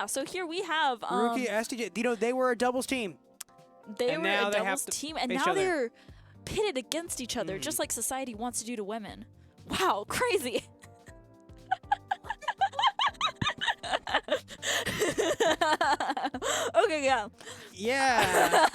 So here we have Rukky, SDJ. You know, they were a doubles team. They And were now a they have doubles to team, and face now each other. they're pitted against each other, just like society wants to do to women. Wow, crazy. Okay, yeah. Yeah.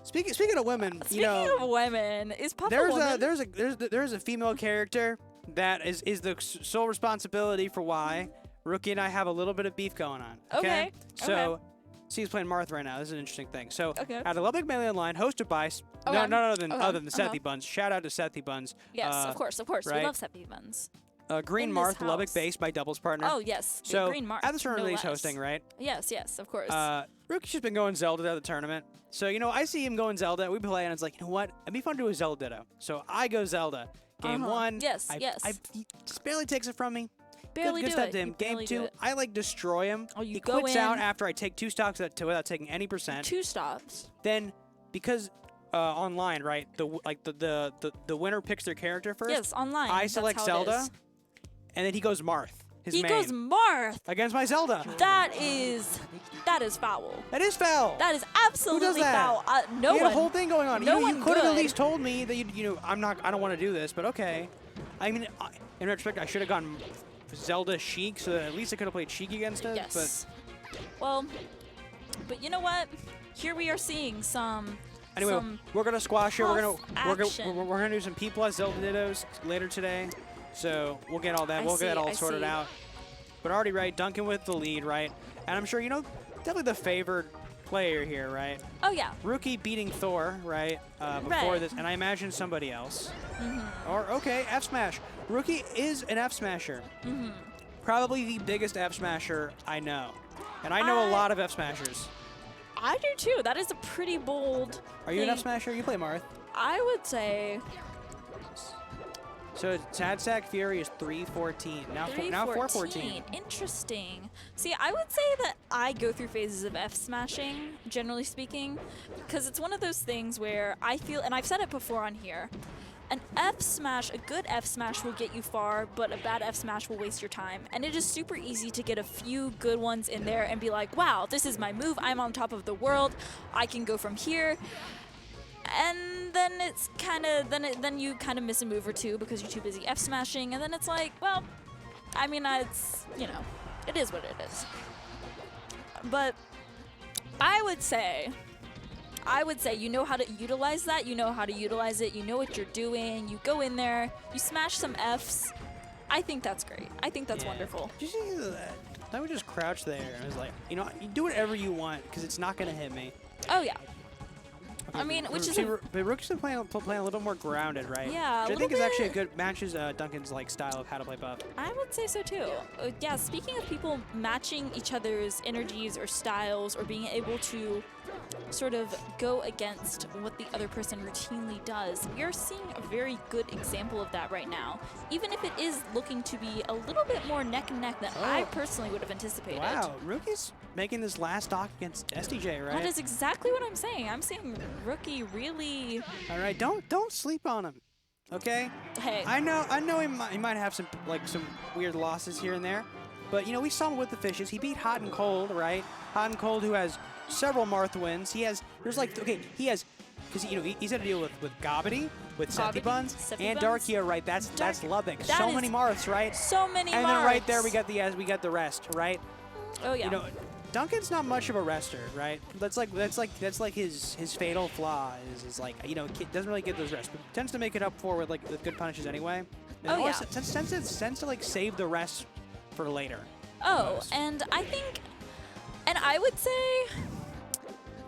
Speaking of women, Speaking you know, of women, is Puff a woman? there's a female character that is the sole responsibility for why Rukky and I have a little bit of beef going on. Okay. So. Okay. See, he's playing Marth right now. This is an interesting thing. So, Okay. at the Lubbock Melee Online, hosted by Okay. none other than Okay. Sethy Buns. Shout out to Sethy Buns. Yes, of course. right? We love Seppi Buns. Green In this Marth, Lubbock house. based by doubles partner. Oh, yes. the So Green Marth. at the tournament no he's less. hosting, right? Yes, of course. Rukky's just been going Zelda at the tournament. So, you know, I see him going Zelda. We play, and it's like, you know what? It'd be fun to do a Zelda ditto. So I go Zelda. Game one. Yes, yes. He just barely takes it from me. Barely good do stuff it. to him. You Game barely do two, it. I like destroy him. Oh, you he go quits out in. after I take 2 stocks without taking any percent. 2 stops. Then, because online, right? The winner picks their character first. Yes, online. I That's select how it Zelda, is. and then he goes Marth. His He main, goes Marth. against my Zelda. That is foul. That is foul. That is absolutely that? foul. No you had one. a whole thing going on. No you one could have at good. least told me that you know I don't want to do this, but okay. I mean, in retrospect, I should have gone Zelda Sheik, so that at least I could have played Sheik against it. Yes. Well, but you know what? Here we are seeing some. Anyway, some we're gonna squash it. We're tough action. gonna do some P+ Zelda dittos later today, so we'll get all that. We'll get that all sorted out. But already, right? Duncan with the lead, right? And I'm sure you know definitely the favored player here, right? Oh yeah. Rukky beating Thor, right? Before Right. this, and I imagine somebody else. Or okay, F smash. Rukky is an F smasher. Probably the biggest F smasher I know, and I know a lot of F smashers. I do too. That is a pretty bold. Are you an F thing. smasher? You play Marth. I would say So Sad Sack Fury is 314. Now 414. Interesting. See, I would say that I go through phases of F smashing, generally speaking, because it's one of those things where I feel, and I've said it before on here, an F smash, a good F smash will get you far, but a bad F smash will waste your time. And it is super easy to get a few good ones in there and be like, wow, this is my move. I'm on top of the world. I can go from here. And then it's kind of then you kind of miss a move or two because you're too busy F smashing, and then it's like, well, I mean, it's, you know, it is what it is. But I would say you know how to utilize that. You know how to utilize it. You know what you're doing. You go in there. You smash some Fs. I think that's great. I think that's wonderful. Did you see that? I would just crouch there. And I was like, you know, you do whatever you want because it's not gonna hit me. Oh yeah. I mean, which is but Rook's been playing a little bit more grounded, right? Yeah, Which a I think is little actually a bit. good matches Duncan's like style of how to play buff. I would say so too. Yeah, speaking of people matching each other's energies or styles or being able to sort of go against what the other person routinely does, we are seeing a very good example of that right now, even if it is looking to be a little bit more neck and neck than I personally would have anticipated. Wow, Rookie's making this last stock against SDJ, right? That is exactly what I'm saying. I'm saying Rukky really... All right, don't sleep on him, okay? Hey. I know he might have some weird losses here and there, but you know we saw him with the fishes. He beat Hot and Cold, right? Hot and Cold, who has several Marth wins. He's had to deal with Gobbity, with Septi Buns, and Darkia, right? That's Lubbock. So many Marths, right? So many Marths. And then right there we got the rest, right? Oh yeah. You know, Duncan's not much of a rester, right? That's like his fatal flaw is like, you know, doesn't really get those rests, but tends to make it up for with like the good punishes anyway. And oh yeah. Tends to like save the rest for later. Oh, almost. and I think, and I would say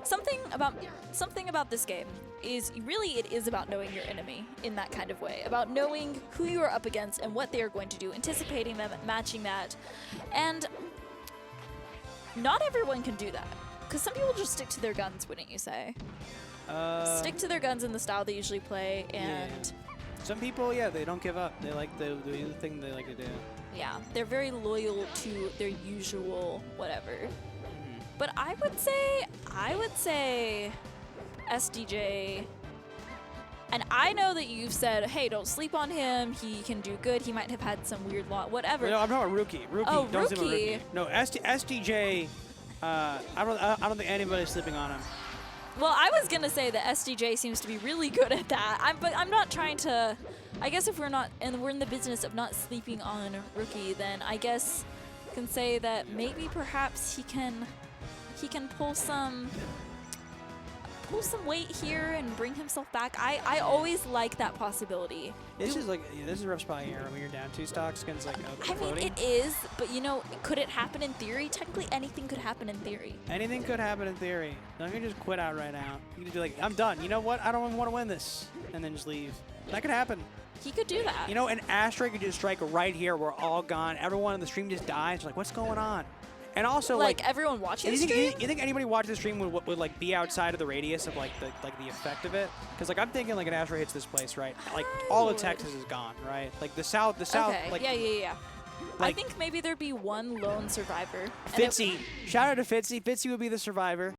something about this game is really it is about knowing your enemy in that kind of way, about knowing who you are up against and what they are going to do, anticipating them, matching that, and not everyone can do that because some people just stick to their guns, wouldn't you say? Stick to their guns in the style they usually play, and some people, yeah, they don't give up. They like the thing they like to do. Yeah, they're very loyal to their usual whatever. But I would say SDJ And I know that you've said, hey, don't sleep on him. He can do good. He might have had some weird law, whatever. No, I'm talking about Rukky. Rukky. Oh, don't sleep on Rukky. Rukky. No, SDJ. I don't think anybody's sleeping on him. Well, I was gonna say that SDJ seems to be really good at that. But I'm not trying to. I guess if we're in the business of not sleeping on Rukky, then I guess can say that maybe perhaps he can pull some weight here and bring himself back. I always like that possibility. This is a rough spot here when you're down 2 stocks against like a I mean, it is, but you know, could it happen in theory? Technically, anything could happen in theory. Anything could happen in theory. I can just quit out right now. You can just be like, I'm done. You know what? I don't even want to win this, and then just leave. That could happen. He could do that. You know, an Asterisk could just strike right here. We're all gone. Everyone in the stream just dies. Like, what's going on? And also, like everyone watching the stream? You think anybody watching the stream would like be outside of the radius of like the effect of it? Because like I'm thinking like an asteroid hits this place, right? Like all of Texas is gone, right? Like the south. Okay. Like, Yeah. Like, I think maybe there'd be one lone survivor. Fitzy. Shout out to Fitzy. Fitzy would be the survivor.